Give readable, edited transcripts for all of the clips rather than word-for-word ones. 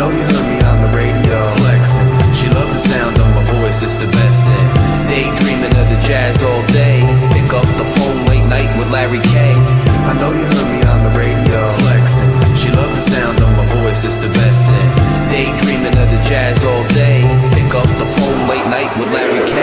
know you heard me on the radio. Flexing, she loved the sound of my voice, it's the best thing. Daydreaming of the jazz all day. Pick up the phone late night with Larry K. I know you heard me on the radio. Flexing, she loved the sound of my voice, it's the best thing. Daydreaming of the jazz all day. Pick up the phone late night with Larry K.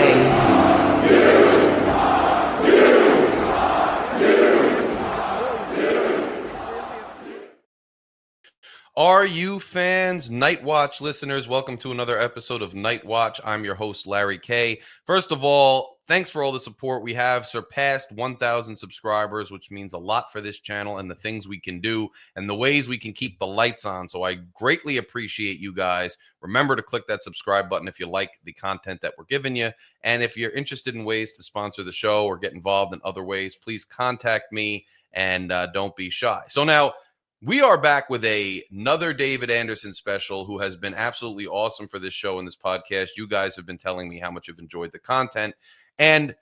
Are you fans, Night Watch listeners? Welcome to another episode of Night Watch. I'm your host, Larry K. First of all, thanks for all the support. We have surpassed 1,000 subscribers, which means a lot for this channel and the things we can do and the ways we can keep the lights on. So I greatly appreciate you guys. Remember to click that subscribe button if you like the content that we're giving you. And if you're interested in ways to sponsor the show or get involved in other ways, please contact me and don't be shy. So now, we are back with another David Anderson special who has been absolutely awesome for this show and this podcast. You guys have been telling me how much you've enjoyed the content. And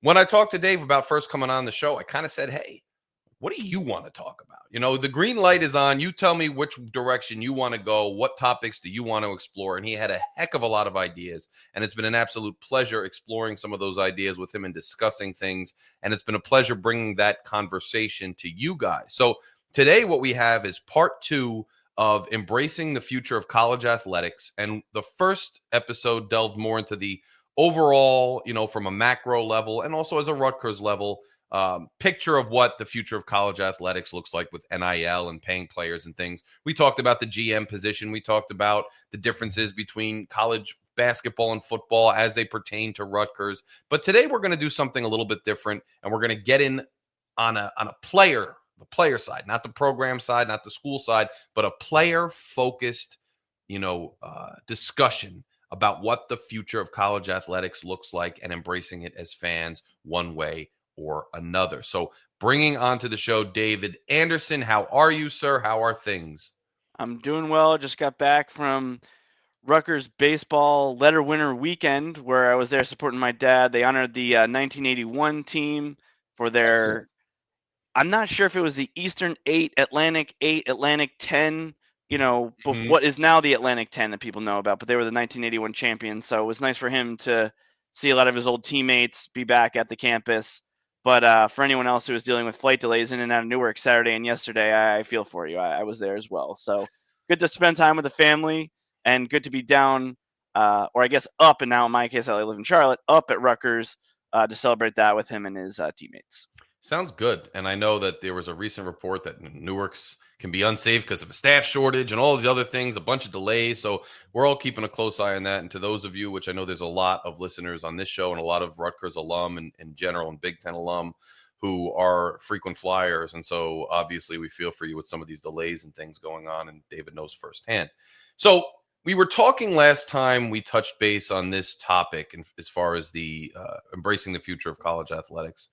when I talked to Dave about first coming on the show, I kind of said, hey, what do you want to talk about? You know, the green light is on. You tell me which direction you want to go. What topics do you want to explore? And he had a heck of a lot of ideas. And it's been an absolute pleasure exploring some of those ideas with him and discussing things. And it's been a pleasure bringing that conversation to you guys. So today, what we have is part 2 of embracing the future of college athletics. And the first episode delved more into the overall, you know, from a macro level and also as a Rutgers level picture of what the future of college athletics looks like with NIL and paying players and things. We talked about the GM position. We talked about the differences between college basketball and football as they pertain to Rutgers. But today we're going to do something a little bit different, and we're going to get in on a player, the player side, not the program side, not the school side, but a player-focused, discussion about what the future of college athletics looks like and embracing it as fans one way or another. So bringing onto the show, David Anderson. How are you, sir? How are things? I'm doing well. Just got back from Rutgers baseball letter winner weekend where I was there supporting my dad. They honored the 1981 team for their... I'm not sure if it was the Eastern 8, Atlantic 10, what is now the Atlantic 10 that people know about, but they were the 1981 champions. So it was nice for him to see a lot of his old teammates be back at the campus. But for anyone else who was dealing with flight delays in and out of Newark Saturday and yesterday, I feel for you. I was there as well. So good to spend time with the family and good to be down, or I guess up, and now in my case, I live in Charlotte, up at Rutgers to celebrate that with him and his teammates. Sounds good. And I know that there was a recent report that Newark's can be unsafe because of a staff shortage and all these other things, a bunch of delays. So we're all keeping a close eye on that. And to those of you, which I know there's a lot of listeners on this show and a lot of Rutgers alum and in general and Big Ten alum who are frequent flyers. And so obviously we feel for you with some of these delays and things going on, and David knows firsthand. So we were talking last time we touched base on this topic, and as far as the embracing the future of college athletics.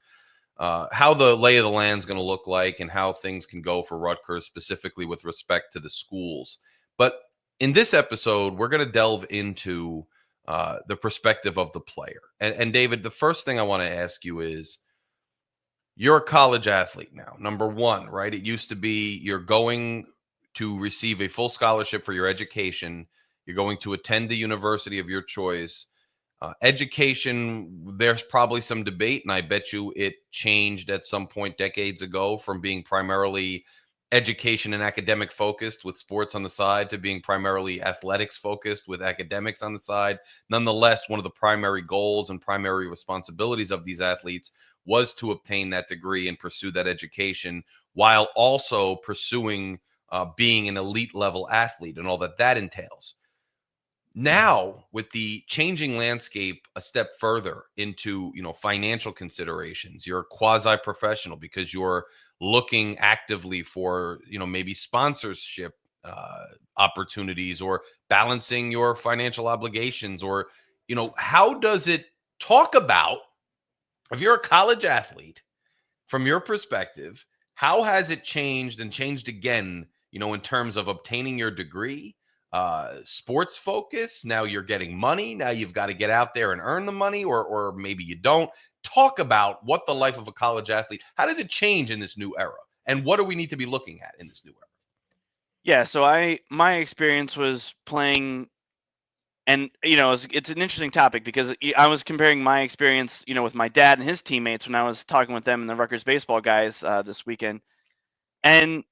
How the lay of the land is going to look like and how things can go for Rutgers specifically with respect to the schools. But in this episode, we're going to delve into the perspective of the player. And David, the first thing I want to ask you is, you're a college athlete now, number one, right? It used to be you're going to receive a full scholarship for your education. You're going to attend the university of your choice. Education, there's probably some debate, and I bet you it changed at some point decades ago from being primarily education and academic focused with sports on the side to being primarily athletics focused with academics on the side. Nonetheless, one of the primary goals and primary responsibilities of these athletes was to obtain that degree and pursue that education while also pursuing being an elite level athlete and all that entails. Now, with the changing landscape a step further into, financial considerations, you're quasi-professional because you're looking actively for, maybe sponsorship opportunities or balancing your financial obligations, or, how does it talk about, if you're a college athlete, from your perspective, how has it changed and changed again, in terms of obtaining your degree? Sports focus. Now you're getting money. Now you've got to get out there and earn the money, or maybe you don't. Talk about what the life of a college athlete, how does it change in this new era? And what do we need to be looking at in this new era? Yeah, so my experience was playing, and it's an interesting topic because I was comparing my experience, with my dad and his teammates when I was talking with them and the Rutgers baseball guys this weekend, and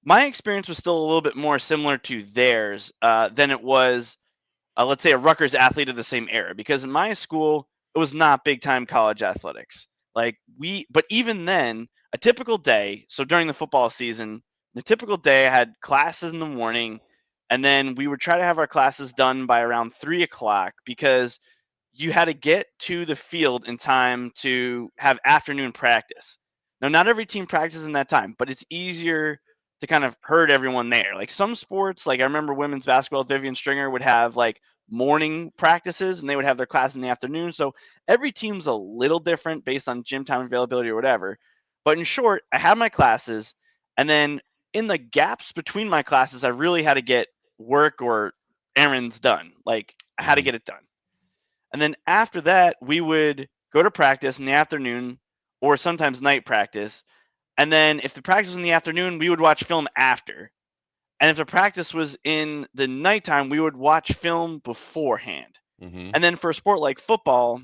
my experience was still a little bit more similar to theirs than it was, let's say, a Rutgers athlete of the same era, because in my school it was not big time college athletics. But even then, a typical day. So during the football season, the typical day I had classes in the morning, and then we would try to have our classes done by around 3 o'clock because you had to get to the field in time to have afternoon practice. Now, not every team practices in that time, but it's easier to kind of herd everyone there. Like some sports, like I remember women's basketball, Vivian Stringer would have like morning practices and they would have their class in the afternoon. So every team's a little different based on gym time availability or whatever. But in short, I had my classes, and then in the gaps between my classes, I really had to get work or errands done. Like I had to get it done. And then after that, we would go to practice in the afternoon or sometimes night practice. And then if the practice was in the afternoon, we would watch film after. And if the practice was in the nighttime, we would watch film beforehand. Mm-hmm. And then for a sport like football,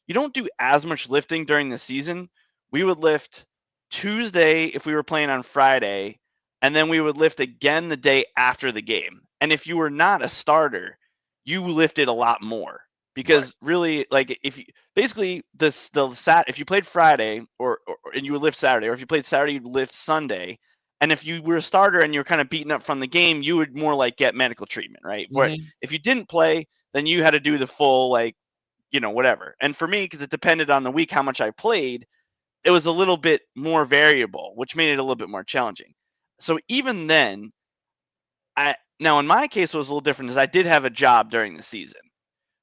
you don't do as much lifting during the season. We would lift Tuesday if we were playing on Friday, and then we would lift again the day after the game. And if you were not a starter, you lifted a lot more because really, like, if you basically if you played Friday and you would lift Saturday, or if you played Saturday, you'd lift Sunday. And if you were a starter and you're kind of beaten up from the game, you would more like get medical treatment, right? Where if you didn't play, then you had to do the full, like, whatever. And for me, because it depended on the week how much I played, it was a little bit more variable, which made it a little bit more challenging. So even then, now in my case, it was a little different, as I did have a job during the season.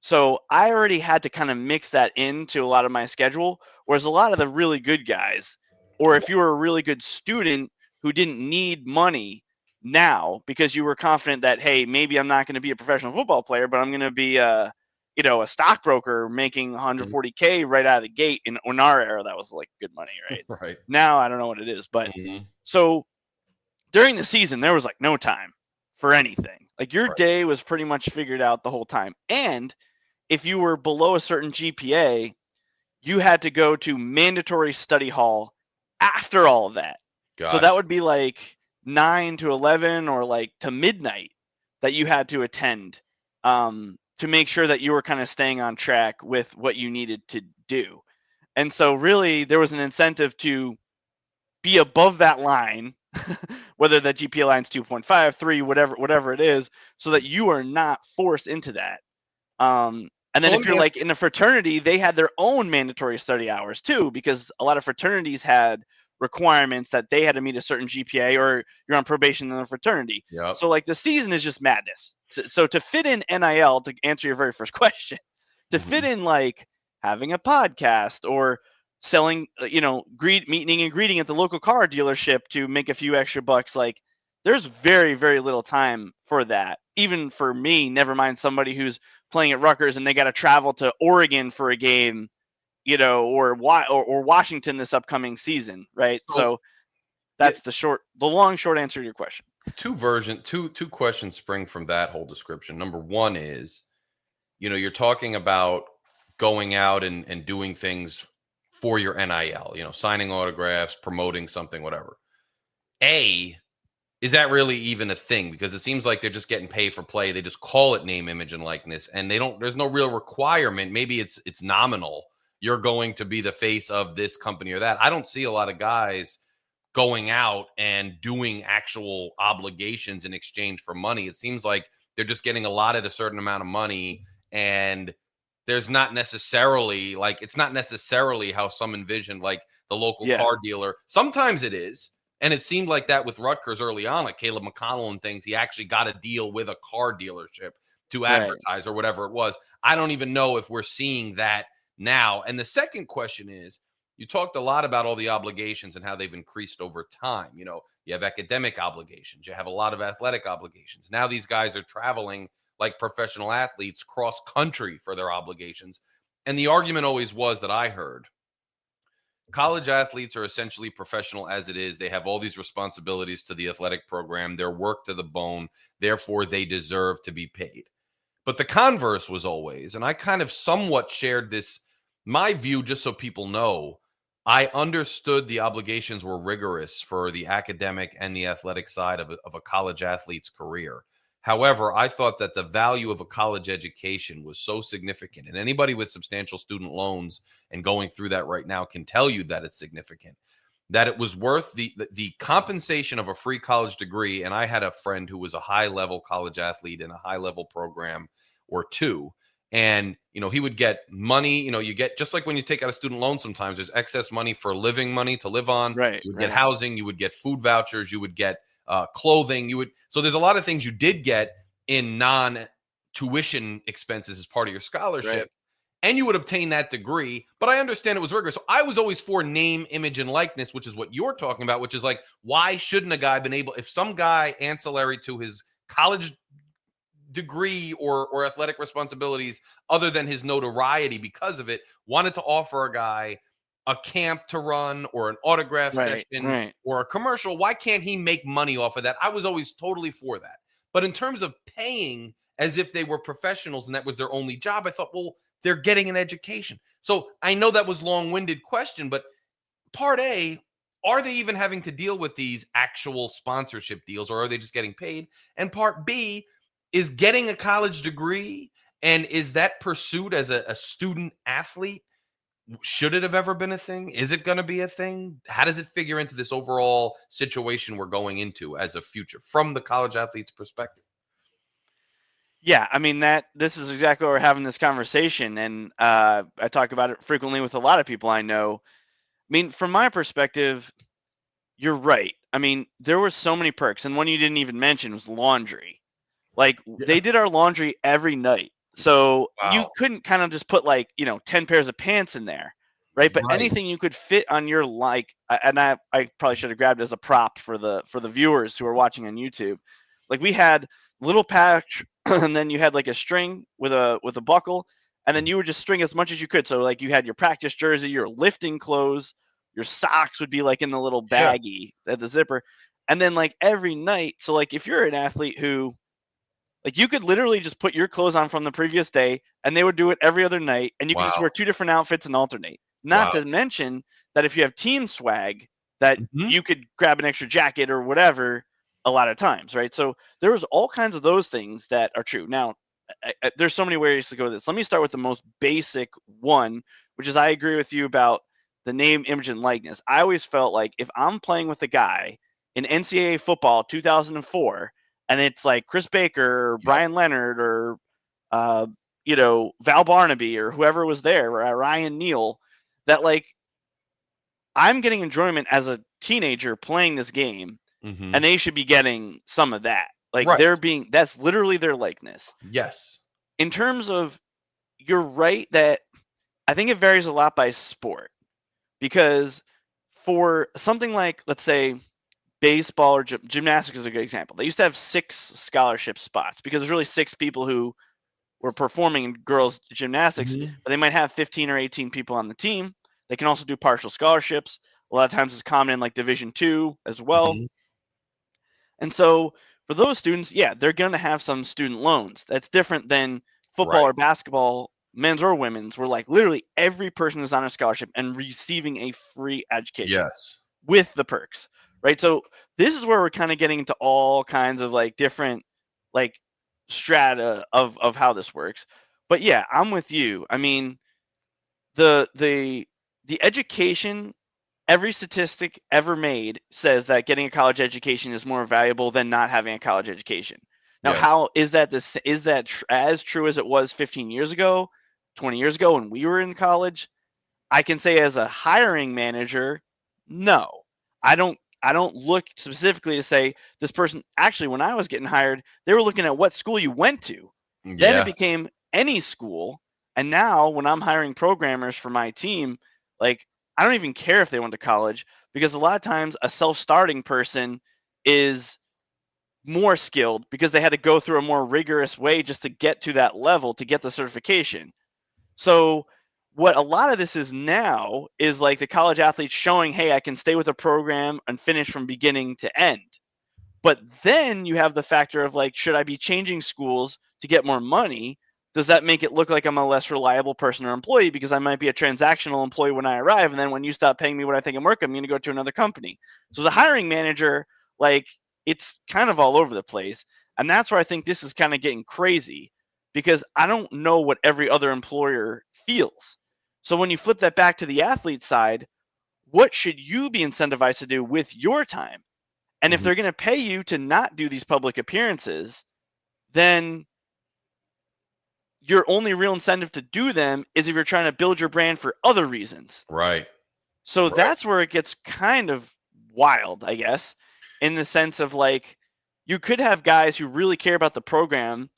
So I already had to kind of mix that into a lot of my schedule, whereas a lot of the really good guys, or if you were a really good student who didn't need money now because you were confident that, hey, maybe I'm not going to be a professional football player, but I'm going to be a stockbroker making 140K right out of the gate. In our era, that was like good money, right? Right. Now I don't know what it is, but so during the season there was like no time for anything. Like your day was pretty much figured out the whole time. And if you were below a certain GPA, you had to go to mandatory study hall after all of that. So that would be like 9 to 11 or like to midnight that you had to attend to make sure that you were kind of staying on track with what you needed to do. And so really there was an incentive to be above that line, whether that GPA line's 2.5, 3, whatever it is, so that you are not forced into that. And then if you're like in a fraternity, they had their own mandatory study hours too, because a lot of fraternities had requirements that they had to meet a certain GPA, or you're on probation in the fraternity. Yep. So like the season is just madness. So to fit in NIL, to answer your very first question, to fit in like having a podcast or selling, meeting and greeting at the local car dealership to make a few extra bucks, like there's very, very little time for that. Even for me, never mind somebody who's playing at Rutgers and they got to travel to Oregon for a game, or Washington this upcoming season, right? So that's the long short answer to your question. Two questions spring from that whole description. Number one is, you're talking about going out and doing things for your NIL, signing autographs, promoting something, whatever. Is that really even a thing? Because it seems like they're just getting paid for play. They just call it name, image, and likeness, and there's no real requirement. Maybe it's nominal. You're going to be the face of this company or that. I don't see a lot of guys going out and doing actual obligations in exchange for money. It seems like they're just getting allotted a certain amount of money, and there's not necessarily it's not necessarily how some envisioned, like the local car dealer. Sometimes it is. And it seemed like that with Rutgers early on, like Caleb McConnell and things. He actually got a deal with a car dealership to advertise or whatever it was. I don't even know if we're seeing that now. And the second question is, you talked a lot about all the obligations and how they've increased over time. You have academic obligations. You have a lot of athletic obligations. Now these guys are traveling like professional athletes cross country for their obligations. And the argument always was that I heard, college athletes are essentially professional as it is. They have all these responsibilities to the athletic program. They're worked to the bone. Therefore, they deserve to be paid. But the converse was always, and I kind of somewhat shared this, my view, just so people know, I understood the obligations were rigorous for the academic and the athletic side of a college athlete's career. However, I thought that the value of a college education was so significant. And anybody with substantial student loans and going through that right now can tell you that it's significant, that it was worth the compensation of a free college degree. And I had a friend who was a high-level college athlete in a high-level program or two. And, he would get money, you get, just like when you take out a student loan, sometimes there's excess money for living money to live on. Right. You would get housing, you would get food vouchers, you would get clothing, so there's a lot of things you did get in non-tuition expenses as part of your scholarship. Right. And you would obtain that degree. But I understand it was rigorous. So I was always for name, image, and likeness, which is what you're talking about, which is like, why shouldn't a guy been able, if some guy ancillary to his college degree or athletic responsibilities, other than his notoriety because of it, wanted to offer a guy a camp to run or an autograph session or a commercial, why can't he make money off of that? I was always totally for that. But in terms of paying as if they were professionals and that was their only job, I thought, well, they're getting an education. So I know that was long-winded question, but part A, are they even having to deal with these actual sponsorship deals, or are they just getting paid? And part B, is getting a college degree, and is that pursued as a student athlete? Should it have ever been a thing? Is it going to be a thing? How does it figure into this overall situation we're going into as a future from the college athlete's perspective? Yeah, I mean, this is exactly why we're having this conversation, and I talk about it frequently with a lot of people I know. I mean, from my perspective, you're right. I mean, there were so many perks, and one you didn't even mention was laundry. Like, they did our laundry every night. So you couldn't kind of just put 10 pairs of pants in there, right? But anything you could fit on your, and I probably should have grabbed it as a prop for the viewers who are watching on YouTube. Like, we had little patch, and then you had like a string with a buckle, and then you would just string as much as you could. So like you had your practice jersey, your lifting clothes, your socks would be like in the little baggie at the zipper, and then like every night. So like if you're an athlete who, like, you could literally just put your clothes on from the previous day, and they would do it every other night, and you could just wear 2 different outfits and alternate. Not to mention that if you have team swag, that you could grab an extra jacket or whatever a lot of times, right? So there was all kinds of those things that are true. Now, there's so many ways to go with this. Let me start with the most basic one, which is I agree with you about the name, image, and likeness. I always felt like if I'm playing with a guy in NCAA football 2004, and it's like Chris Baker or Brian Leonard or, Val Barnaby or whoever was there, or Ryan Neal, that like I'm getting enjoyment as a teenager playing this game, and they should be getting some of that. Like that's literally their likeness. Yes. In terms of, you're right that I think it varies a lot by sport, because for something like, let's say, baseball or gymnastics is a good example. They used to have 6 scholarship spots because there's really 6 people who were performing in girls gymnastics, but they might have 15 or 18 people on the team. They can also do partial scholarships. A lot of times it's common in like Division II as well. And so for those students, they're going to have some student loans. That's different than football or basketball, men's or women's, where like literally every person is on a scholarship and receiving a free education with the perks. Right. So this is where we're kind of getting into all kinds of like different like strata of how this works. But yeah, I'm with you. I mean, the education, every statistic ever made says that getting a college education is more valuable than not having a college education. Now, how is that as true as it was 15 years ago, 20 years ago when we were in college? I can say as a hiring manager, no. I don't look specifically to say this person. Actually, when I was getting hired, they were looking at what school you went to. Then it became any school. And now when I'm hiring programmers for my team, like I don't even care if they went to college, because a lot of times a self-starting person is more skilled because they had to go through a more rigorous way just to get to that level, to get the certification. So what a lot of this is now is like the college athletes showing, hey, I can stay with a program and finish from beginning to end. But then you have the factor of like, should I be changing schools to get more money? Does that make it look like I'm a less reliable person or employee because I might be a transactional employee when I arrive, and then when you stop paying me what I think I'm worth, I'm going to go to another company. So as a hiring manager, like, it's kind of all over the place. And that's where I think this is kind of getting crazy, because I don't know what every other employer feels. So when you flip that back to the athlete side, what should you be incentivized to do with your time? And if they're going to pay you to not do these public appearances, then your only real incentive to do them is if you're trying to build your brand for other reasons. Right. So that's where it gets kind of wild, I guess, in the sense of like, you could have guys who really care about the program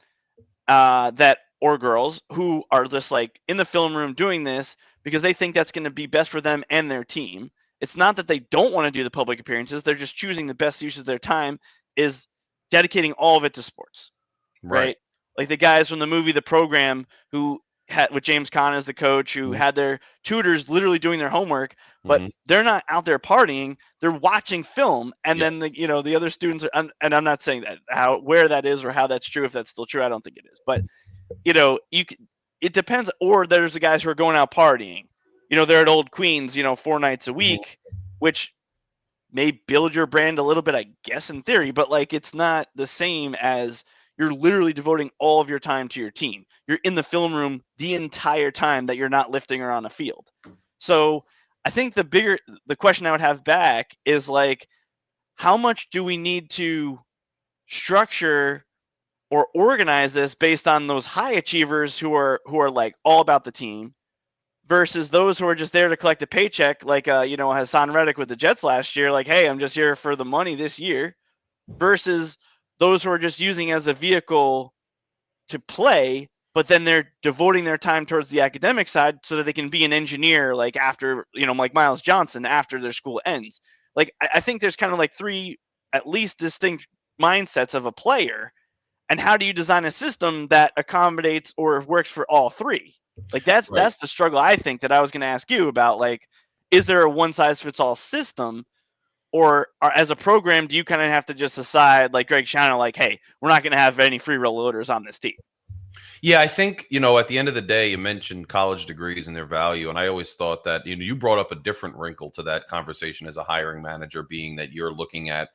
or girls who are just like in the film room doing this because they think that's going to be best for them and their team. It's not that they don't want to do the public appearances. They're just choosing the best use of their time is dedicating all of it to sports. Right. Like the guys from the movie The Program who had with James Caan as the coach, who had their tutors literally doing their homework, but they're not out there partying. They're watching film. And then the other students are, and I'm not saying that where that is or how that's true. If that's still true, I don't think it is, but it depends. Or there's the guys who are going out partying, they're at Old Queens, 4 nights a week, which may build your brand a little bit, I guess, in theory, but like, it's not the same as you're literally devoting all of your time to your team. You're in the film room the entire time that you're not lifting or on a field. So I think the question I would have back is like, how much do we need to structure or organize this based on those high achievers who are like all about the team versus those who are just there to collect a paycheck, like Hassan Reddick with the Jets last year, like, hey, I'm just here for the money this year, versus those who are just using as a vehicle to play, but then they're devoting their time towards the academic side so that they can be an engineer, like after, like Miles Johnson after their school ends. Like, I think there's kind of like 3 at least distinct mindsets of a player, and how do you design a system that accommodates or works for all 3? Like that's the struggle I think that I was going to ask you about. Like, is there a one size fits all system? Or as a program, do you kind of have to just decide, like Greg Schiano, like, hey, we're not going to have any free roll loaders on this team? Yeah, I think, at the end of the day, you mentioned college degrees and their value. And I always thought that, you brought up a different wrinkle to that conversation as a hiring manager, being that you're looking at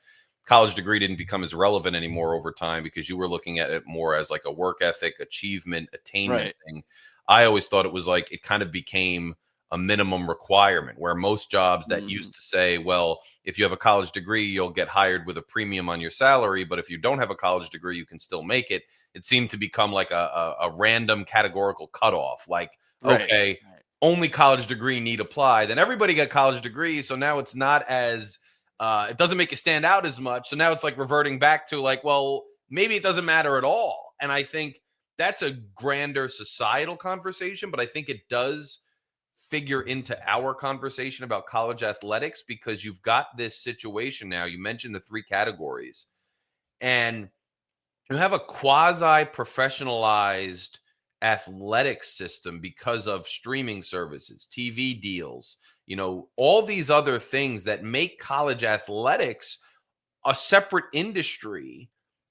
college degree didn't become as relevant anymore over time because you were looking at it more as like a work ethic, achievement, attainment thing. I always thought it was like it kind of became a minimum requirement where most jobs that used to say, well, if you have a college degree, you'll get hired with a premium on your salary. But if you don't have a college degree, you can still make it. It seemed to become like a random categorical cutoff. Like, okay, only college degree need apply. Then everybody got college degrees. So now it's not as, it doesn't make you stand out as much. So now it's like reverting back to like, well, maybe it doesn't matter at all. And I think that's a grander societal conversation, but I think it does figure into our conversation about college athletics because you've got this situation now. You mentioned the 3 categories, and you have a quasi-professionalized athletics system because of streaming services, TV deals, all these other things that make college athletics a separate industry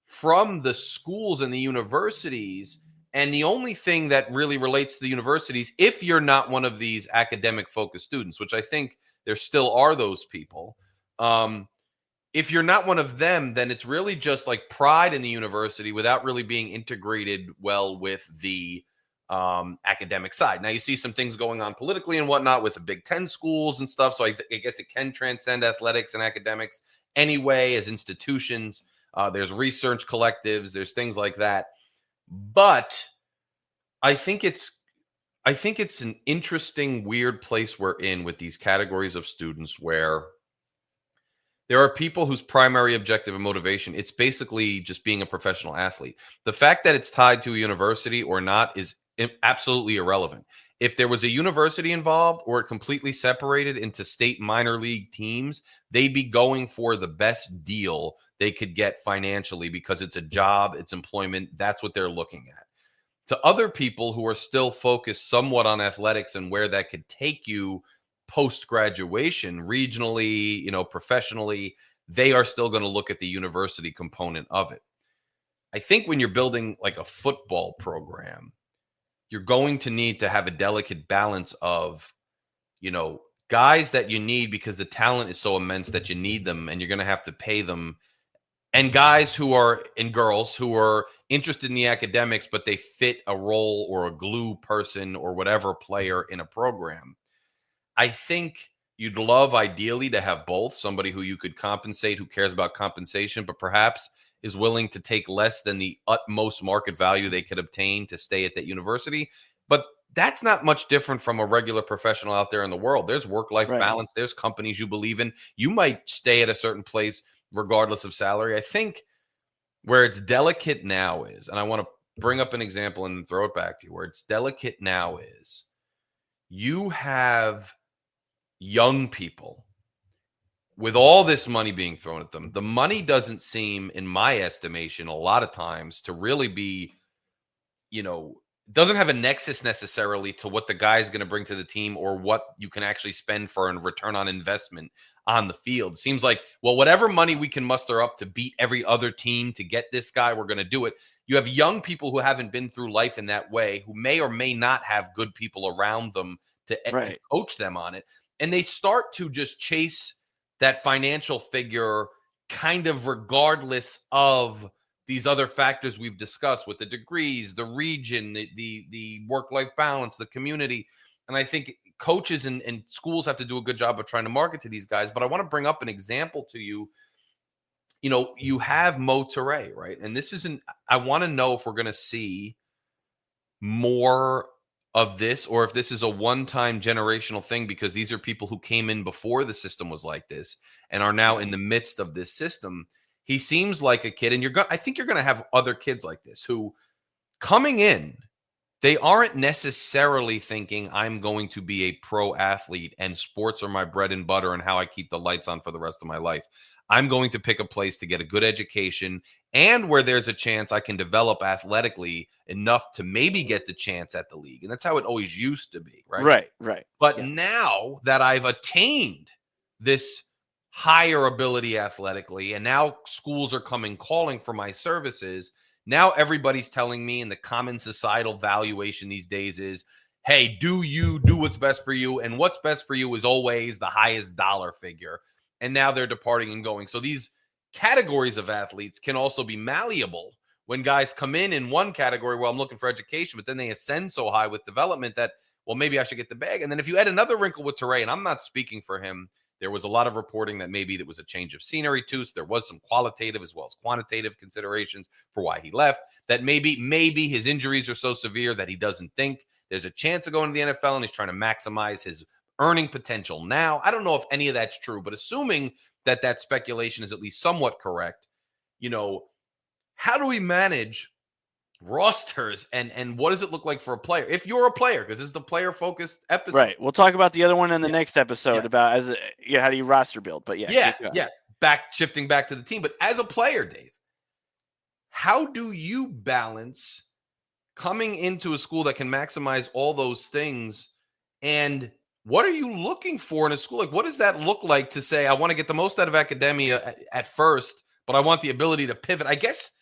from the schools and the universities. And the only thing that really relates to the universities, if you're not one of these academic focused students, which I think there still are those people, if you're not one of them, then it's really just like pride in the university without really being integrated well with the academic side. Now you see some things going on politically and whatnot with the Big Ten schools and stuff. So I guess it can transcend athletics and academics anyway as institutions. There's research collectives, there's things like that. But I think it's an interesting, weird place we're in with these categories of students where there are people whose primary objective and motivation, it's basically just being a professional athlete. The fact that it's tied to a university or not is absolutely irrelevant. If there was a university involved or it completely separated into state minor league teams, they'd be going for the best deal they could get financially because it's a job, it's employment. That's what they're looking at. to other people who are still focused somewhat on athletics and where that could take you post graduation, regionally, professionally, they are still going to look at the university component of it. I think when you're building like a football program, you're going to need to have a delicate balance of, guys that you need because the talent is so immense that you need them and you're going to have to pay them, and guys and girls who are interested in the academics, but they fit a role or a glue person or whatever player in a program. I think you'd love ideally to have both, somebody who you could compensate, who cares about compensation, but perhaps is willing to take less than the utmost market value they could obtain to stay at that university. But that's not much different from a regular professional out there in the world. There's work-life balance. There's companies you believe in. You might stay at a certain place regardless of salary. I think where it's delicate now is, and I want to bring up an example and throw it back to you, where it's delicate now is you have young people with all this money being thrown at them. The money doesn't seem, in my estimation, a lot of times to really be, doesn't have a nexus necessarily to what the guy is going to bring to the team or what you can actually spend for a return on investment on the field. It seems like, well, whatever money we can muster up to beat every other team to get this guy, we're going to do it. You have young people who haven't been through life in that way, who may or may not have good people around them to coach them on it. And they start to just chase that financial figure kind of regardless of these other factors we've discussed with the degrees, the region, the work-life balance, the community. And I think coaches and schools have to do a good job of trying to market to these guys. But I want to bring up an example to you. You have Mo Toure, right? And I want to know if we're going to see more of this, or if this is a one-time generational thing, because these are people who came in before the system was like this and are now in the midst of this system. He seems like a kid, and I think you're going to have other kids like this who coming in, they aren't necessarily thinking I'm going to be a pro athlete and sports are my bread and butter and how I keep the lights on for the rest of my life. I'm going to pick a place to get a good education and where there's a chance I can develop athletically enough to maybe get the chance at the league. And that's how it always used to be, right? Right. But now that I've attained this higher ability athletically, and now schools are calling for my services, now everybody's telling me, and the common societal valuation these days is, hey, do what's best for you? And what's best for you is always the highest dollar figure. And now they're departing and going. So these categories of athletes can also be malleable when guys come in one category where I'm looking for education, but then they ascend so high with development that, well, maybe I should get the bag. And then if you add another wrinkle with Toure, and I'm not speaking for him, there was a lot of reporting that maybe there was a change of scenery too. So there was some qualitative as well as quantitative considerations for why he left, that maybe his injuries are so severe that he doesn't think there's a chance of going to the NFL and he's trying to maximize his earning potential now. I don't know if any of that's true, but assuming that speculation is at least somewhat correct, how do we manage rosters and what does it look like for a player? If you're a player, because this is the player-focused episode. Right. We'll talk about the other one in the next episode about how do you roster build. But Shifting back to the team. But as a player, Dave, how do you balance coming into a school that can maximize all those things, and what are you looking for in a school? Like, what does that look like to say, I want to get the most out of academia at first, but I want the ability to pivot? I guess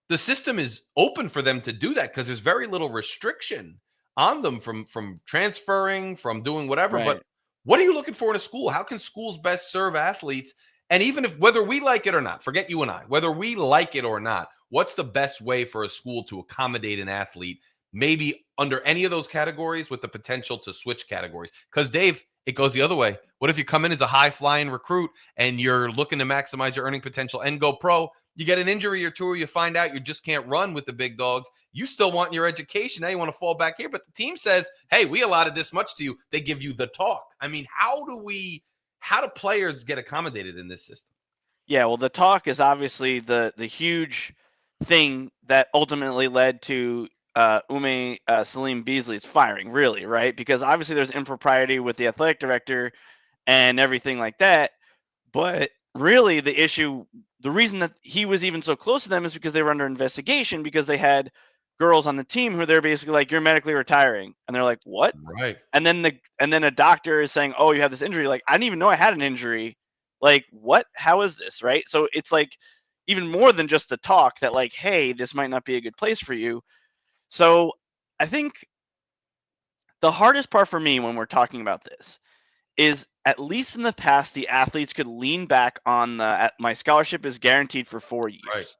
the system is open for them to do that because there's very little restriction on them from transferring, from doing whatever. Right. But what are you looking for in a school? How can schools best serve athletes? And even if, whether we like it or not, forget you and I, whether we like it or not, what's the best way for a school to accommodate an athlete, maybe under any of those categories with the potential to switch categories? Because, Dave, it goes the other way. What if you come in as a high-flying recruit and you're looking to maximize your earning potential and go pro? You get an injury or two, or you find out you just can't run with the big dogs. You still want your education. Now you want to fall back here. But the team says, hey, we allotted this much to you. They give you the talk. I mean, how do players get accommodated in this system? Yeah, well, the talk is obviously the huge thing that ultimately led to Salim Beasley's firing, really, right? Because obviously there's impropriety with the athletic director and everything like that. But really the reason that he was even so close to them is because they were under investigation, because they had girls on the team who they're basically like, you're medically retiring. And they're like, what? Right. And then a doctor is saying, oh, you have this injury. Like, I didn't even know I had an injury. Like, what? How is this? Right. So it's like even more than just the talk that like, hey, this might not be a good place for you. So I think the hardest part for me when we're talking about this is, at least in the past, the athletes could lean back on my scholarship is guaranteed for 4 years. Right.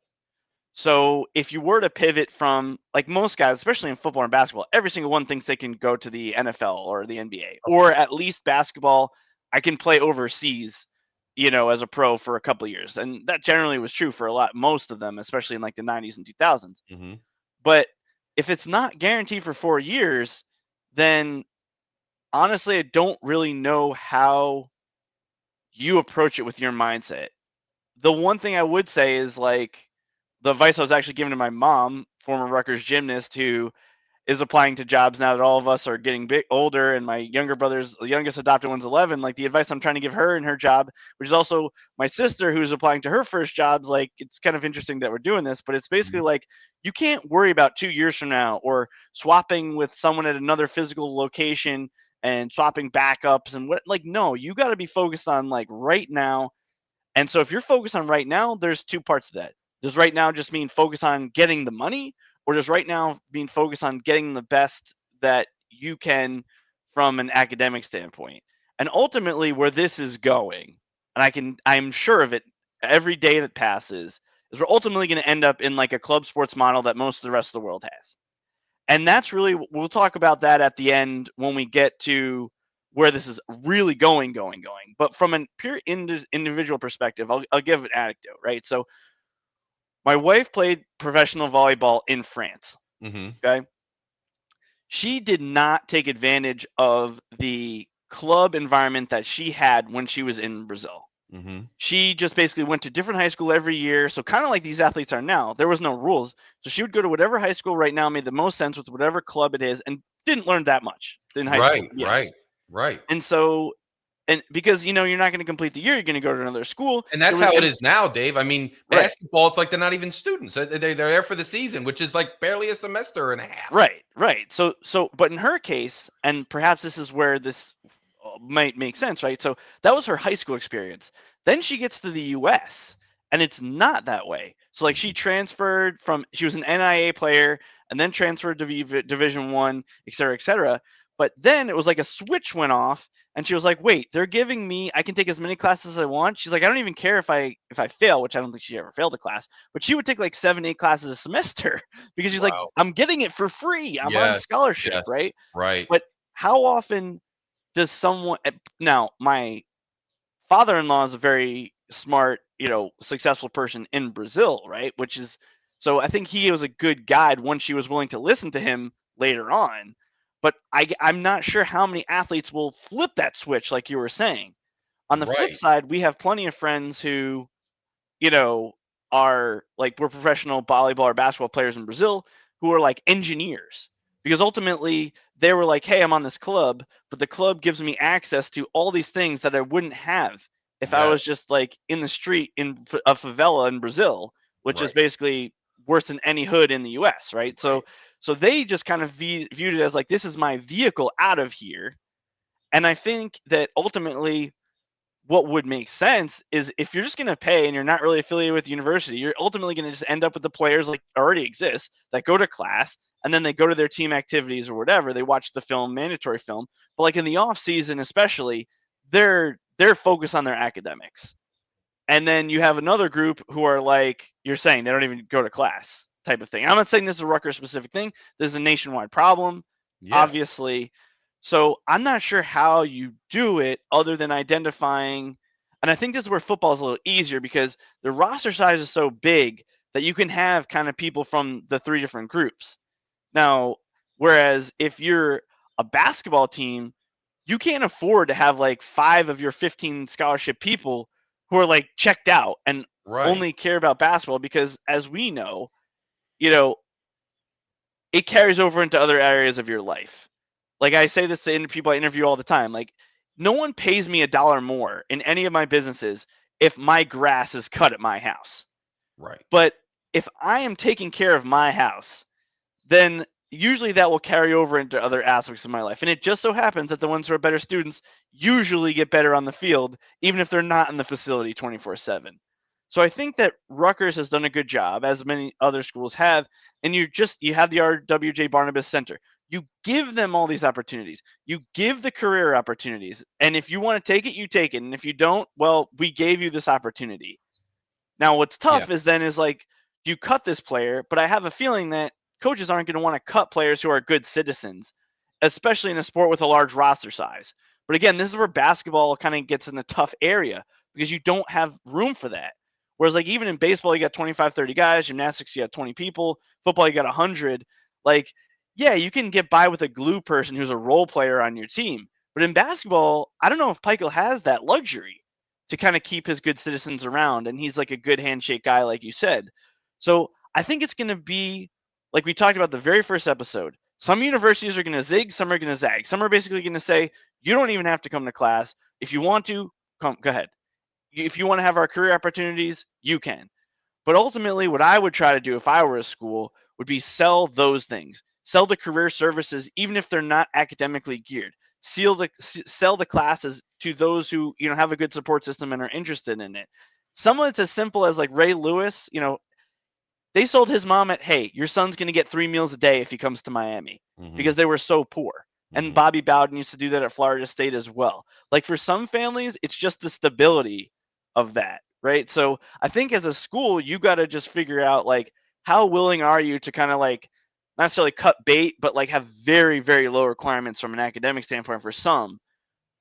So if you were to pivot from, like most guys, especially in football and basketball, every single one thinks they can go to the NFL or the NBA, or at least basketball, I can play overseas, as a pro for a couple of years. And that generally was true for most of them, especially in like the 90s and 2000s. Mm-hmm. But if it's not guaranteed for 4 years, then honestly, I don't really know how you approach it with your mindset. The one thing I would say is like the advice I was actually given to my mom, former Rutgers gymnast, who is applying to jobs now that all of us are getting older, and my younger brother's, the youngest adopted one's 11. Like the advice I'm trying to give her in her job, which is also my sister who's applying to her first jobs, like it's kind of interesting that we're doing this, but it's basically like you can't worry about 2 years from now or swapping with someone at another physical location and swapping backups and what. Like, no, you got to be focused on like right now. And so if you're focused on right now, there's two parts of that. Does right now just mean focus on getting the money, or does right now mean focus on getting the best that you can from an academic standpoint? And ultimately where this is going, and I'm sure of it every day that passes, is we're ultimately going to end up in like a club sports model that most of the rest of the world has. And that's really, we'll talk about that at the end when we get to where this is really going. But from a pure individual perspective, I'll give an anecdote, right? So my wife played professional volleyball in France. Mm-hmm. Okay. She did not take advantage of the club environment that she had when she was in Brazil. Mm-hmm. She just basically went to different high school every year. So kind of like these athletes are now, there was no rules. So she would go to whatever high school right now made the most sense with whatever club it is, and didn't learn that much in high school. Right. And so, and because, you're not going to complete the year, you're going to go to another school. And that's how it is now, Dave. I mean, basketball, it's like they're not even students. They're there for the season, which is like barely a semester and a half. Right. So, but in her case, and perhaps this is where this might make sense, right? So that was her high school experience. Then she gets to the U.S. and it's not that way. So like she transferred she was an NIA player and then transferred to Division I, et cetera, et cetera. But then it was like a switch went off. And she was like, wait, they're giving me, I can take as many classes as I want. She's like, I don't even care if I fail, which I don't think she ever failed a class, but she would take like 7-8 classes a semester because she's like, I'm getting it for free. I'm on scholarship, right? Right. But how often does someone, now my father-in-law is a very smart, successful person in Brazil, right? Which is, so I think he was a good guide once she was willing to listen to him later on. But I'm not sure how many athletes will flip that switch, like you were saying. On the flip side, we have plenty of friends who, are like, we're professional volleyball or basketball players in Brazil who are like engineers. Because ultimately, they were like, hey, I'm on this club, but the club gives me access to all these things that I wouldn't have if I was just like in the street in a favela in Brazil, which is basically worse than any hood in the US, right? So they just kind of viewed it as like, this is my vehicle out of here. And I think that ultimately what would make sense is if you're just going to pay and you're not really affiliated with the university, you're ultimately going to just end up with the players like already exist that go to class and then they go to their team activities or whatever. They watch the film, mandatory film. But like in the off season, especially, they're focused on their academics. And then you have another group who are like you're saying, they don't even go to class type of thing. I'm not saying this is a Rutgers specific thing. This is a nationwide problem, obviously. So I'm not sure how you do it other than identifying. And I think this is where football is a little easier because the roster size is so big that you can have kind of people from the 3 different groups. Now, whereas if you're a basketball team, you can't afford to have like 5 of your 15 scholarship people who are like checked out and only care about basketball because, as we know, it carries over into other areas of your life. Like I say this to people I interview all the time. Like, no one pays me $1 more in any of my businesses if my grass is cut at my house. Right. But if I am taking care of my house, then usually that will carry over into other aspects of my life. And it just so happens that the ones who are better students usually get better on the field, even if they're not in the facility 24/7. So I think that Rutgers has done a good job, as many other schools have. And you have the RWJ Barnabas Center. You give them all these opportunities. You give the career opportunities. And if you want to take it, you take it. And if you don't, well, we gave you this opportunity. Now, what's tough is like, you cut this player, but I have a feeling that coaches aren't going to want to cut players who are good citizens, especially in a sport with a large roster size. But again, this is where basketball kind of gets in the tough area because you don't have room for that. Whereas like even in baseball, you got 25, 30 guys, gymnastics, you got 20 people, football, you got 100. Like, yeah, you can get by with a glue person who's a role player on your team. But in basketball, I don't know if Pikiell has that luxury to kind of keep his good citizens around. And he's like a good handshake guy, like you said. So I think it's going to be, like we talked about the very first episode, some universities are going to zig, some are going to zag. Some are basically going to say, you don't even have to come to class. If you want to, go ahead. If you want to have our career opportunities, you can. But ultimately, what I would try to do if I were a school would be sell those things. Sell the career services, even if they're not academically geared. Sell the classes to those who have a good support system and are interested in it. Some of it's as simple as like Ray Lewis. They sold his mom at, hey, your son's going to get 3 meals a day if he comes to Miami because they were so poor. And Bobby Bowden used to do that at Florida State as well. Like for some families, it's just the stability of that, right? So I think as a school, you got to just figure out like how willing are you to kind of like not necessarily cut bait, but like have very, very low requirements from an academic standpoint for some.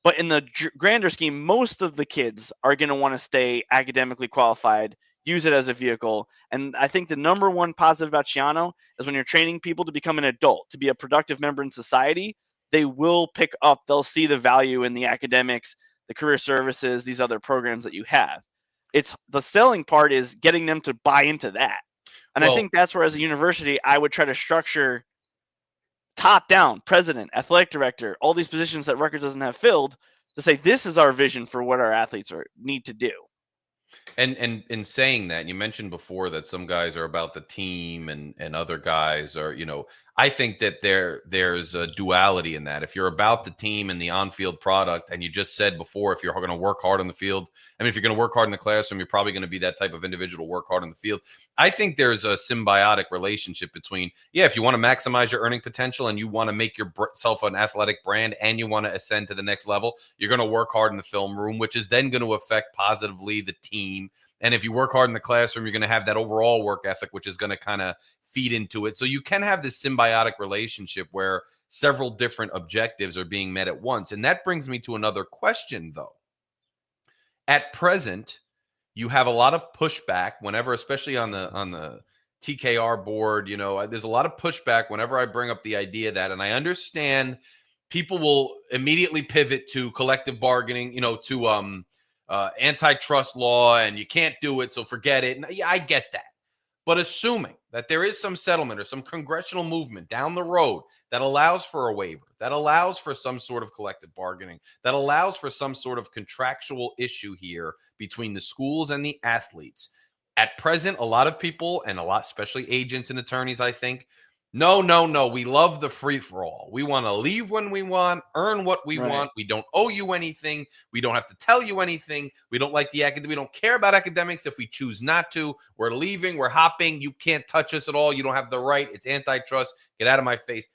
But in the grander scheme, most of the kids are going to want to stay academically qualified, use it as a vehicle. And I think the number one positive about Schiano is when you're training people to become an adult, to be a productive member in society, they will pick up, they'll see the value in the academics, the career services, these other programs that you have. It's the selling part is getting them to buy into that. And I think that's where, as a university, I would try to structure top down, president, athletic director, all these positions that Rutgers doesn't have filled, to say this is our vision for what our athletes need to do. And in saying that, you mentioned before that some guys are about the team and other guys are, I think that there's a duality in that. If you're about the team and the on-field product, and you just said before, if you're going to work hard on the field, if you're going to work hard in the classroom, you're probably going to be that type of individual, work hard on the field. I think there's a symbiotic relationship between, if you want to maximize your earning potential and you want to make yourself an athletic brand and you want to ascend to the next level, you're going to work hard in the film room, which is then going to affect positively the team. And if you work hard in the classroom, you're going to have that overall work ethic, which is going to kind of feed into it. So you can have this symbiotic relationship where several different objectives are being met at once. And that brings me to another question, though. At present, you have a lot of pushback whenever, especially on the TKR board, there's a lot of pushback whenever I bring up the idea that, and I understand people will immediately pivot to collective bargaining, to antitrust law, and you can't do it, so forget it. And yeah, I get that. But assuming that there is some settlement or some congressional movement down the road that allows for a waiver, that allows for some sort of collective bargaining, that allows for some sort of contractual issue here between the schools and the athletes. At present, a lot of people, and especially agents and attorneys, I think, no, we love the free-for-all. We want to leave when we want, earn what we want. We don't owe you anything. We don't have to tell you anything. We don't like we don't care about academics if we choose not to. We're leaving. We're hopping. You can't touch us at all. You don't have the right. It's antitrust. Get out of my face.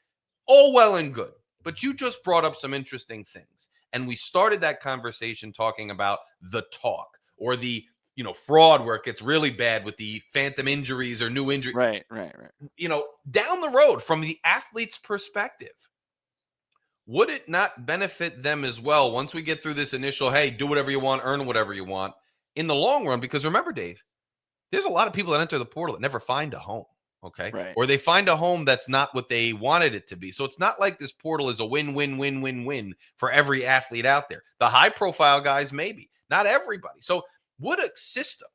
All well and good. But you just brought up some interesting things. And we started that conversation talking about the talk or the fraud where it gets really bad with the phantom injuries or new injuries. Right. Down the road, from the athlete's perspective, would it not benefit them as well once we get through this initial, hey, do whatever you want, earn whatever you want, in the long run? Because remember, Dave, there's a lot of people that enter the portal that never find a home, okay? Right. Or they find a home that's not what they wanted it to be. So it's not like this portal is a win-win-win-win-win for every athlete out there. The high-profile guys, maybe. Not everybody. So would a system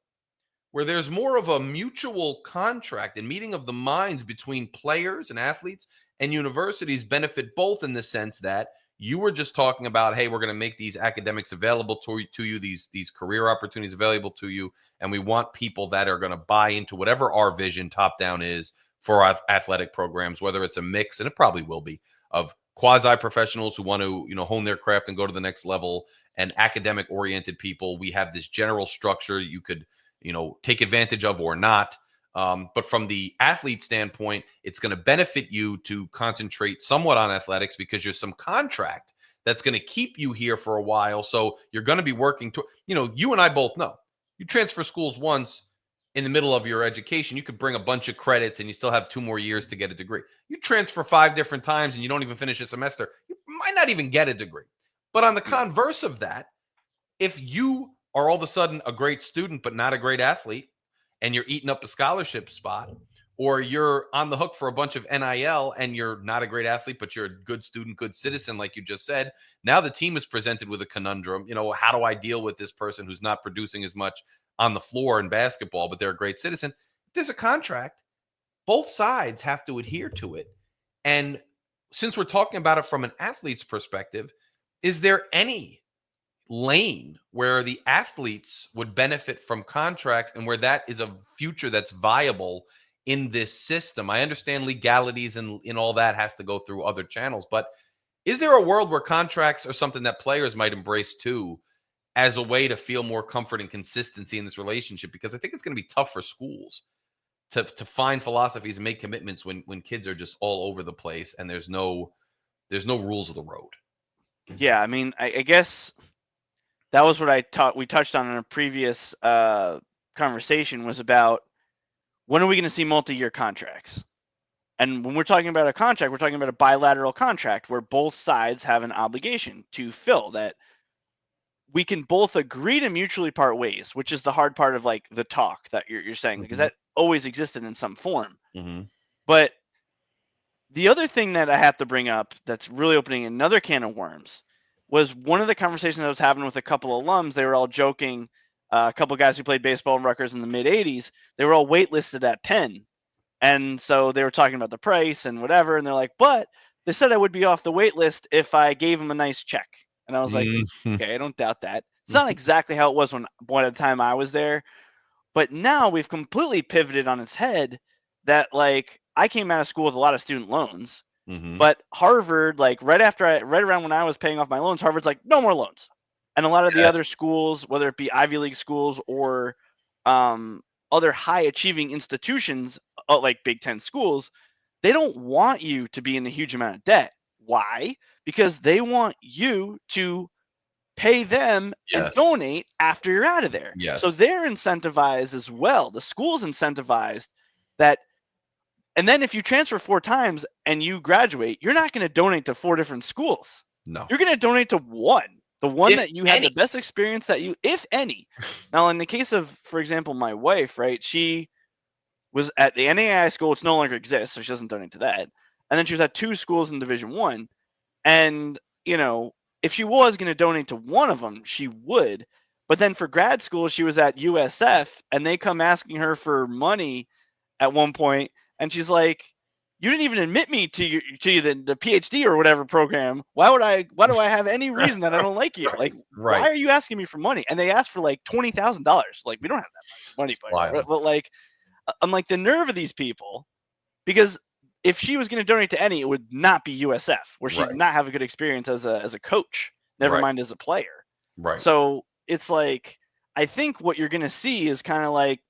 where there's more of a mutual contract and meeting of the minds between players and athletes and universities benefit both, in the sense that you were just talking about, hey, we're going to make these academics available to you, these career opportunities available to you, and we want people that are going to buy into whatever our vision top down is for athletic programs, whether it's a mix, and it probably will be, of quasi-professionals who want to, hone their craft and go to the next level, and academic-oriented people. We have this general structure you could, take advantage of or not. But from the athlete standpoint, it's going to benefit you to concentrate somewhat on athletics because there's some contract that's going to keep you here for a while. So you're going to be working to, you and I both know, you transfer schools once in the middle of your education, you could bring a bunch of credits and you still have 2 more years to get a degree. You transfer 5 different times and you don't even finish a semester, you might not even get a degree. But on the converse of that, if you are all of a sudden a great student but not a great athlete, and you're eating up a scholarship spot, or you're on the hook for a bunch of NIL and you're not a great athlete, but you're a good student, good citizen, like you just said, now the team is presented with a conundrum. How do I deal with this person who's not producing as much on the floor in basketball, but they're a great citizen? There's a contract. Both sides have to adhere to it. And since we're talking about it from an athlete's perspective, is there any lane where the athletes would benefit from contracts and where that is a future that's viable in this system? I understand legalities and in all that has to go through other channels, but is there a world where contracts are something that players might embrace too as a way to feel more comfort and consistency in this relationship? Because I think it's going to be tough for schools to find philosophies and make commitments when kids are just all over the place and there's no rules of the road. Yeah, I mean, I guess that was what we touched on in a previous conversation, was about when are we going to see multi-year contracts? And when we're talking about a contract, we're talking about a bilateral contract where both sides have an obligation to fill, that we can both agree to mutually part ways, which is the hard part of like the talk that you're saying, because that always existed in some form. But the other thing that I have to bring up that's really opening another can of worms was one of the conversations I was having with a couple of alums. They were all joking. A couple of guys who played baseball in Rutgers in the mid 80s, they were all waitlisted at Penn. And so they were talking about the price and whatever. And they're like, but they said I would be off the wait list if I gave them a nice check. And I was like, okay, I don't doubt that. It's not exactly how it was when at the time I was there. But now we've completely pivoted on its head that, like, I came out of school with a lot of student loans. But Harvard, like right around when I was paying off my loans, Harvard's like, no more loans. And a lot of the other schools, whether it be Ivy League schools or other high achieving institutions like Big Ten schools, they don't want you to be in a huge amount of debt. Why? Because they want you to pay them and donate after you're out of there. So they're incentivized as well. The school's incentivized that. And then if you transfer 4 times and you graduate, you're not going to donate to 4 different schools. No. You're going to donate to one. The one If that you had any. the best experience that you, if any. Now, in the case of, for example, my wife, right, she was at the NAIA school, which no longer exists, so she doesn't donate to that. And then she was at 2 schools in Division I. And, if she was going to donate to one of them, she would. But then for grad school, she was at USF, and they come asking her for money at one point. And she's like, you didn't even admit me to the PhD or whatever program. Why do I have any reason that I don't like you? Like, why are you asking me for money? And they asked for like $20,000. Like, we don't have that much money, but like, I'm like, the nerve of these people, because if she was going to donate to any, it would not be USF, where she did not have a good experience as a coach, never mind as a player. Right. So it's like, I think what you're going to see is kind of like,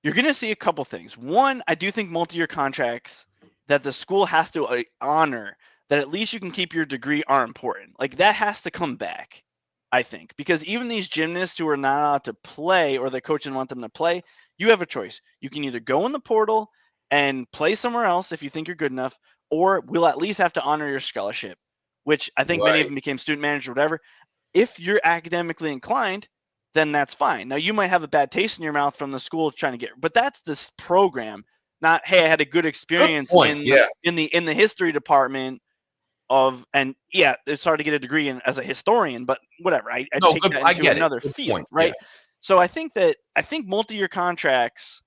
you're going to see a couple things. One, I do think multi-year contracts that the school has to honor, that at least you can keep your degree, are important. Like, that has to come back, I think, because even these gymnasts who are not allowed to play, or the coach didn't want them to play, you have a choice. You can either go in the portal and play somewhere else if you think you're good enough, or we'll at least have to honor your scholarship, which I think many of them became student managers or whatever. If you're academically inclined, then that's fine. Now, you might have a bad taste in your mouth from the school trying to get, but that's this program, not, hey, I had a good experience in the history department of, and it's hard to get a degree as a historian, but whatever. I take that into another field, right? So I think multi-year contracts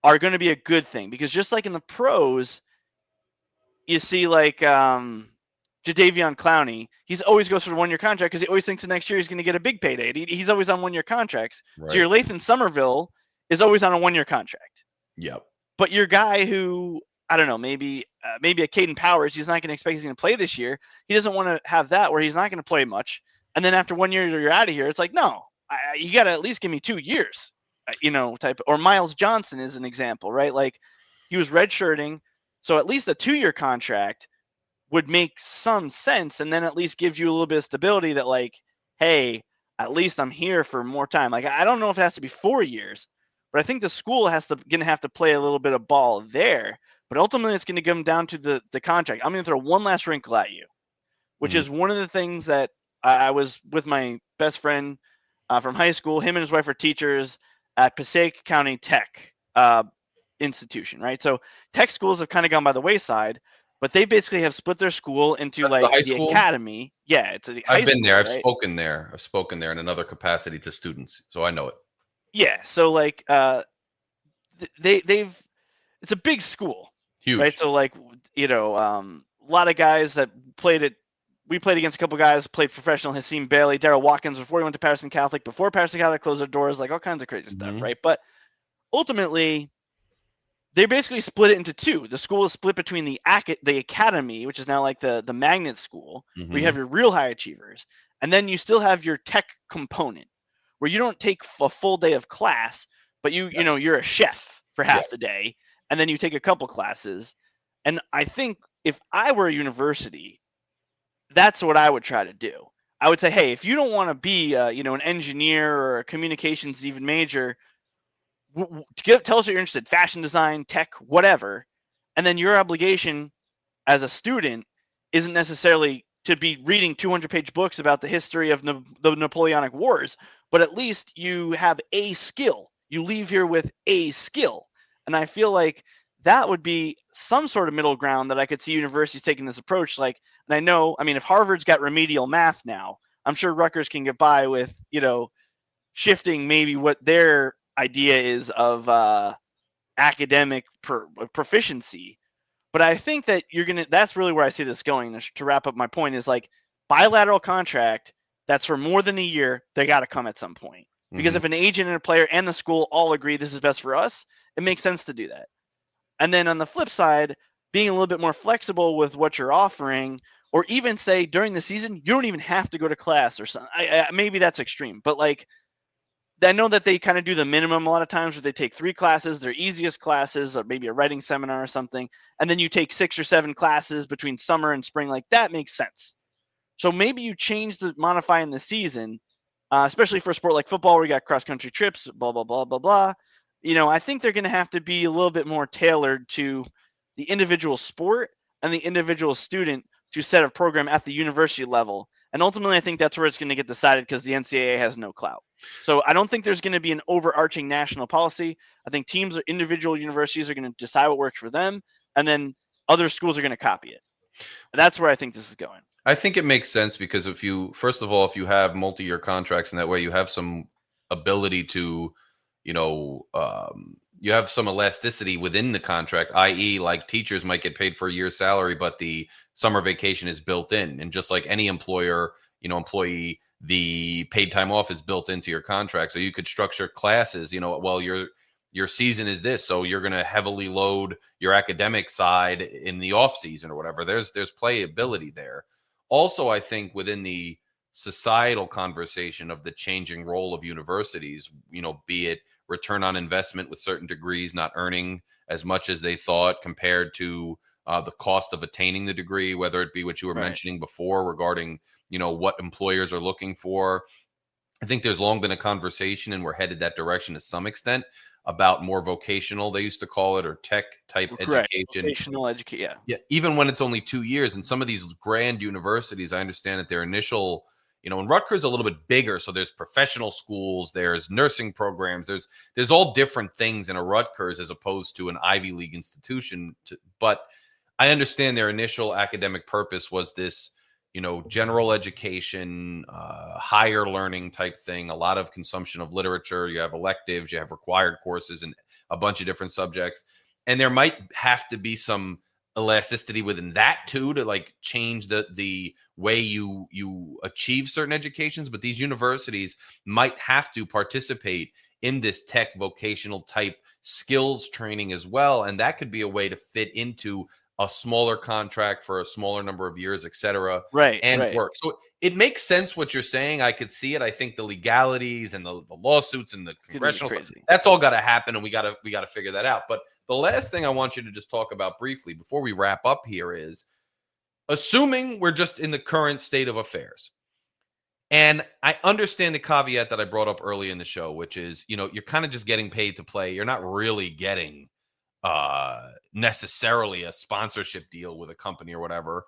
are going to be a good thing, because just like in the pros, you see like Jadeveon Clowney, he's always goes for a 1-year contract because he always thinks the next year he's going to get a big payday. He's always on 1-year contracts. Right. So your Lathan Somerville is always on a 1-year contract. Yep. But your guy who, I don't know, maybe a Caden Powers, he's not going to expect he's going to play this year. He doesn't want to have that where he's not going to play much. And then after 1 year, you're out of here. It's like, no, you got to at least give me 2 years, or Miles Johnson is an example, right? Like he was redshirting. So at least a 2-year contract would make some sense. And then at least gives you a little bit of stability that like, hey, at least I'm here for more time. Like, I don't know if it has to be 4 years, but I think the school gonna have to play a little bit of ball there. But ultimately, it's going to come down to the contract. I'm going to throw one last wrinkle at you, which is one of the things that I was with my best friend from high school. Him and his wife are teachers at Passaic County Tech institution, right? So tech schools have kind of gone by the wayside, but they basically have split their school into That's like the academy. Yeah, it's a high I've been school, there. I've right? spoken there. I've spoken there in another capacity to students, so I know it. Yeah, so like they've it's a big school. Huge. Right. So like, a lot of guys that we played against a couple guys, played professional, Hassim Bailey, Darrell Watkins before he went to Patterson Catholic, before Patterson Catholic closed their doors, like all kinds of crazy stuff. Right. But ultimately, they basically split it into two. The school is split between the academy, which is now like the magnet school, where you have your real high achievers. And then you still have your tech component where you don't take a full day of class, but you're a chef for half the day. And then you take a couple classes. And I think if I were a university, that's what I would try to do. I would say, hey, if you don't want to be, an engineer or a communications even major, tell us what you're interested in, fashion design, tech, whatever. And then your obligation as a student isn't necessarily to be reading 200-page books about the history of the Napoleonic Wars, but at least you have a skill. You leave here with a skill. And I feel like that would be some sort of middle ground that I could see universities taking this approach. Like, and I know, if Harvard's got remedial math now, I'm sure Rutgers can get by with, shifting maybe what their idea is of academic proficiency. But I think that that's really where I see this going. To wrap up my point is like bilateral contract that's for more than a year, they got to come at some point. Because if an agent and a player and the school all agree this is best for us, it makes sense to do that. And then on the flip side, being a little bit more flexible with what you're offering, or even say during the season, you don't even have to go to class or something. Maybe that's extreme, but like, I know that they kind of do the minimum a lot of times where they take 3 classes, their easiest classes, or maybe a writing seminar or something. And then you take 6 or 7 classes between summer and spring. Like that makes sense. So maybe you change modifying the season, especially for a sport like football where you got cross-country trips, blah, blah, blah, blah, blah. I think they're going to have to be a little bit more tailored to the individual sport and the individual student to set a program at the university level. And ultimately, I think that's where it's going to get decided because the NCAA has no clout. So I don't think there's going to be an overarching national policy. I think teams or individual universities are going to decide what works for them, and then other schools are going to copy it. That's where I think this is going. I think it makes sense because if you have multi-year contracts and that way you have some ability to, you have some elasticity within the contract, i.e. like teachers might get paid for a year's salary, but the summer vacation is built in. And just like any employee, the paid time off is built into your contract. So you could structure classes, well, your season is this, so you're going to heavily load your academic side in the off season or whatever. There's playability there. Also, I think within the societal conversation of the changing role of universities, be it return on investment with certain degrees not earning as much as they thought compared to the cost of attaining the degree, whether it be what you were mentioning before regarding, what employers are looking for. I think there's long been a conversation, and we're headed that direction to some extent, about more vocational, they used to call it, or tech type education. Vocational education, yeah. Even when it's only 2 years, and some of these grand universities, I understand that their initial, and Rutgers is a little bit bigger, so there's professional schools, there's nursing programs, there's all different things in a Rutgers as opposed to an Ivy League institution. But I understand their initial academic purpose was this, general education, higher learning type thing, a lot of consumption of literature. You have electives, you have required courses and a bunch of different subjects. And there might have to be some elasticity within that too, to like change the way you achieve certain educations. But these universities might have to participate in this tech vocational type skills training as well. And that could be a way to fit into a smaller contract for a smaller number of years, et cetera, and Right. work. So it makes sense what you're saying. I could see it. I think the legalities and the lawsuits and the It's gonna be congressional stuff, crazy. that's all got to happen, and we got to figure that out. But the last thing I want you to just talk about briefly before we wrap up here is, assuming we're just in the current state of affairs. And I understand the caveat that I brought up early in the show, which is, you're kind of just getting paid to play. You're not really getting necessarily a sponsorship deal with a company or whatever.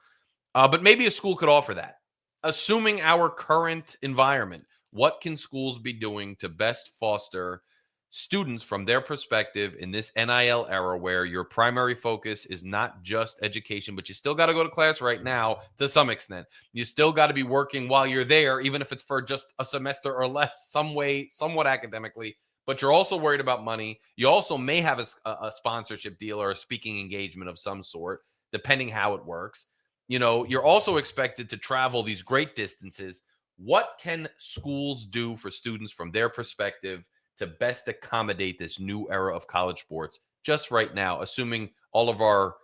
But maybe a school could offer that. Assuming our current environment, what can schools be doing to best foster students from their perspective in this NIL era where your primary focus is not just education, but you still got to go to class right now to some extent. You still got to be working while you're there, even if it's for just a semester or less, some way, somewhat academically, but you're also worried about money. You also may have a sponsorship deal or a speaking engagement of some sort, depending how it works. You're also expected to travel these great distances. What can schools do for students from their perspective to best accommodate this new era of college sports just right now, assuming all of our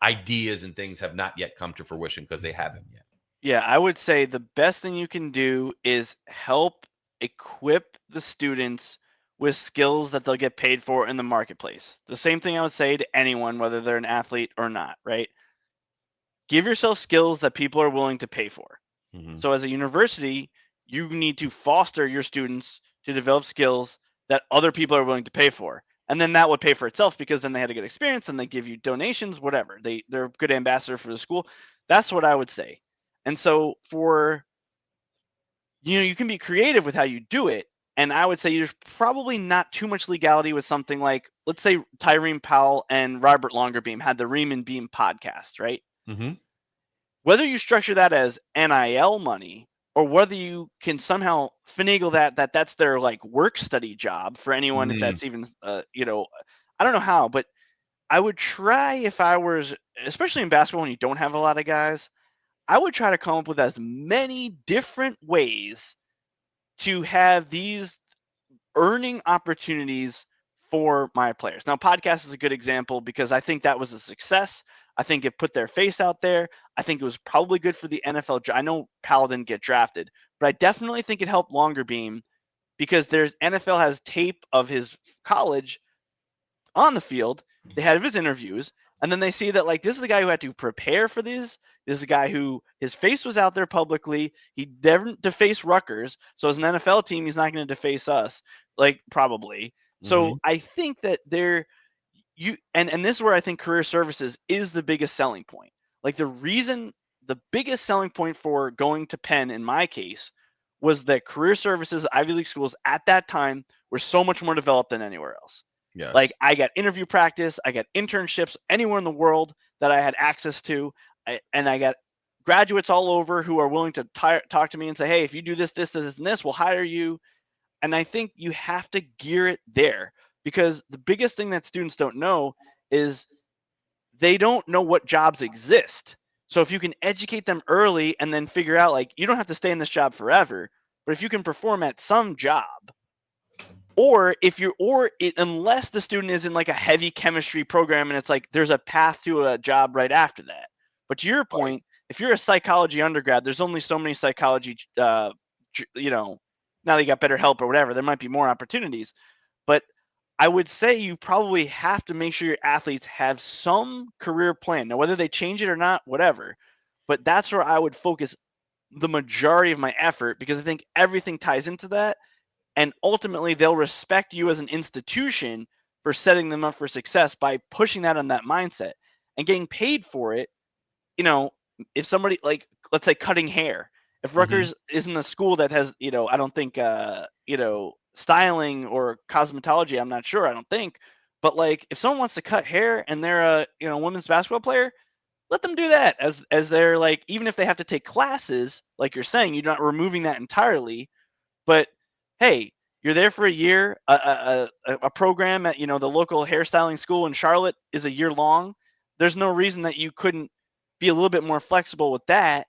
ideas and things have not yet come to fruition, because they haven't yet? Yeah, I would say the best thing you can do is help equip the students with skills that they'll get paid for in the marketplace. The same thing I would say to anyone, whether they're an athlete or not, right? Give yourself skills that people are willing to pay for. Mm-hmm. So as a university, you need to foster your students to develop skills that other people are willing to pay for. And then that would pay for itself, because then they had a good experience and they give you donations, whatever. They're a good ambassador for the school. That's what I would say. And so you can be creative with how you do it. And I would say there's probably not too much legality with something like, let's say Tyrone Powell and Robert Longerbeam had the Ream and Beam podcast, right? Mm-hmm. Whether you structure that as NIL money, or whether you can somehow finagle that's their like work study job for anyone, if that's even, I don't know how, but I would try, if I was, especially in basketball when you don't have a lot of guys, I would try to come up with as many different ways to have these earning opportunities for my players. Now, podcast is a good example because I think that was a success. I think it put their face out there. I think it was probably good for the NFL. I know Powell didn't get drafted, but I definitely think it helped Longerbeam, because there's NFL has tape of his college on the field. They had his interviews, and then they see that, like, this is a guy who had to prepare for these. This is a guy who his face was out there publicly. He didn't deface Rutgers, so as an NFL team, he's not going to deface us, like, probably. So I think that and this is where I think career services is the biggest selling point. Like, the biggest selling point for going to Penn in my case was that career services, Ivy League schools at that time were so much more developed than anywhere else. Yes. Like, I got interview practice, I got internships anywhere in the world that I had access to, and I got graduates all over who are willing to talk to me and say, hey, if you do this, this, this, and this, we'll hire you. And I think you have to gear it there, because the biggest thing that students don't know is they don't know what jobs exist. So if you can educate them early and then figure out, like, you don't have to stay in this job forever, but if you can perform at some job, unless the student is in like a heavy chemistry program and it's like there's a path to a job right after that. But to your point, if you're a psychology undergrad, there's only so many psychology, now that you got better help or whatever, there might be more opportunities. But I would say you probably have to make sure your athletes have some career plan. Now, whether they change it or not, whatever. But that's where I would focus the majority of my effort, because I think everything ties into that. And ultimately, they'll respect you as an institution for setting them up for success by pushing that on that mindset and getting paid for it. If somebody, like, let's say cutting hair, if Rutgers isn't a school that has, I don't think, styling or cosmetology, I'm not sure, I don't think. But, like, if someone wants to cut hair and they're a women's basketball player, let them do that as they're, like, even if they have to take classes, like you're saying, you're not removing that entirely. But, hey, you're there for a year. A program at, the local hairstyling school in Charlotte is a year long. There's no reason that you couldn't be a little bit more flexible with that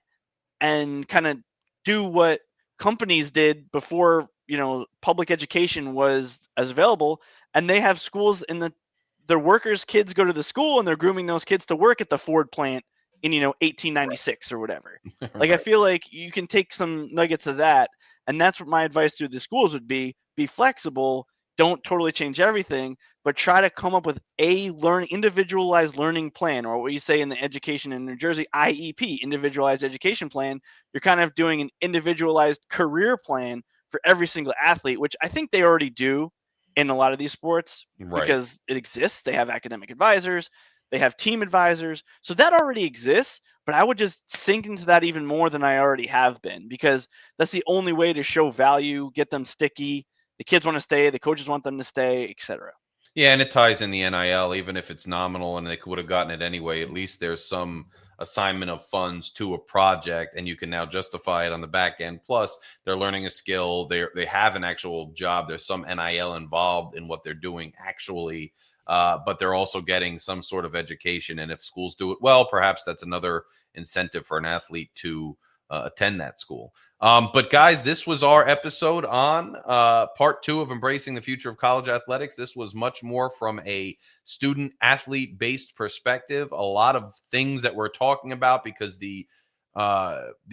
and kind of do what companies did before public education was as available, and they have schools their workers' kids go to the school and they're grooming those kids to work at the Ford plant in 1896 or whatever. Like, I feel like you can take some nuggets of that, and that's what my advice to the schools would be flexible. Don't totally change everything, but try to come up with a individualized learning plan, or what you say in the education in New Jersey, IEP, individualized education plan. You're kind of doing an individualized career plan for every single athlete, which I think they already do in a lot of these sports, because it exists. They have academic advisors, they have team advisors. So that already exists, but I would just sink into that even more than I already have been, because that's the only way to show value, get them sticky. The kids want to stay, the coaches want them to stay, etc. Yeah, and it ties in the NIL, even if it's nominal and they would have gotten it anyway. At least there's some assignment of funds to a project, and you can now justify it on the back end. Plus, they're learning a skill. They have an actual job. There's some NIL involved in what they're doing actually, but they're also getting some sort of education. And if schools do it well, perhaps that's another incentive for an athlete to attend that school. But guys, this was our episode on part 2 of Embracing the Future of College Athletics. This was much more from a student athlete based perspective. A lot of things that we're talking about because the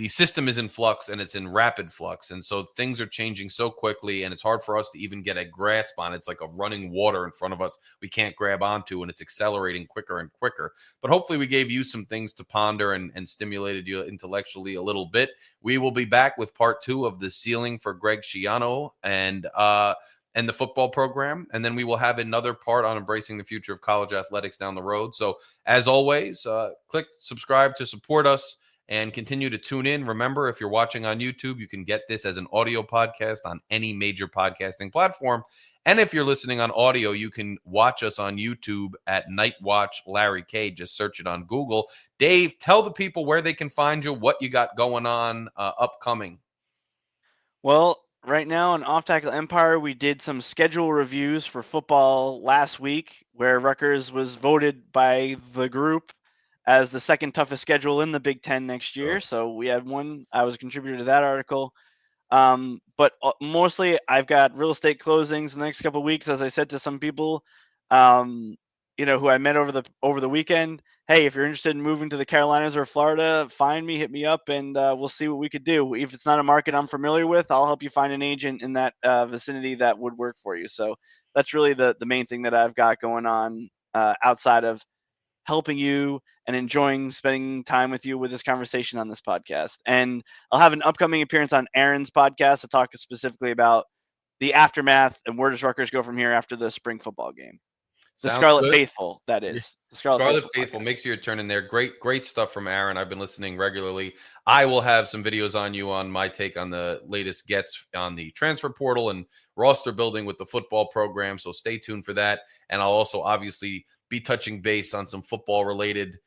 system is in flux and it's in rapid flux. And so things are changing so quickly and it's hard for us to even get a grasp on. It's like a running water in front of us we can't grab onto, and it's accelerating quicker and quicker. But hopefully we gave you some things to ponder and stimulated you intellectually a little bit. We will be back with part 2 of The Ceiling for Greg Schiano and the football program. And then we will have another part on embracing the future of college athletics down the road. So as always, click subscribe to support us and continue to tune in. Remember, if you're watching on YouTube, you can get this as an audio podcast on any major podcasting platform. And if you're listening on audio, you can watch us on YouTube at Night Watch Larry K. Just search it on Google. Dave, tell the people where they can find you, what you got going on upcoming. Well, right now on Off Tackle Empire, we did some schedule reviews for football last week, where Rutgers was voted by the group as the second toughest schedule in the Big Ten next year. So we had one. I was a contributor to that article. But mostly I've got real estate closings in the next couple of weeks. As I said to some people, who I met over the weekend, hey, if you're interested in moving to the Carolinas or Florida, find me, hit me up, and we'll see what we could do. If it's not a market I'm familiar with, I'll help you find an agent in that vicinity that would work for you. So that's really the main thing that I've got going on outside of helping you and enjoying spending time with you with this conversation on this podcast. And I'll have an upcoming appearance on Aaron's podcast to talk specifically about the aftermath and where does Rutgers go from here after the spring football game. The Scarlet Faithful, that is. The Scarlet Faithful. Make sure you turn in there. Great stuff from Aaron. I've been listening regularly. I will have some videos on you on my take on the latest gets on the transfer portal and roster building with the football program. So stay tuned for that. And I'll also obviously be touching base on some football related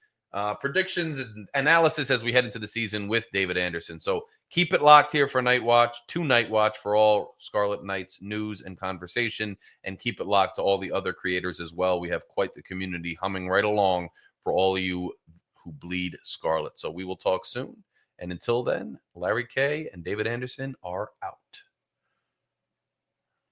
predictions and analysis as we head into the season with David Anderson. So keep it locked here for Night Watch, to Night Watch for all Scarlet Knights news and conversation, and keep it locked to all the other creators as well. We have quite the community humming right along for all of you who bleed Scarlet. So we will talk soon. And until then, Larry K and David Anderson are out.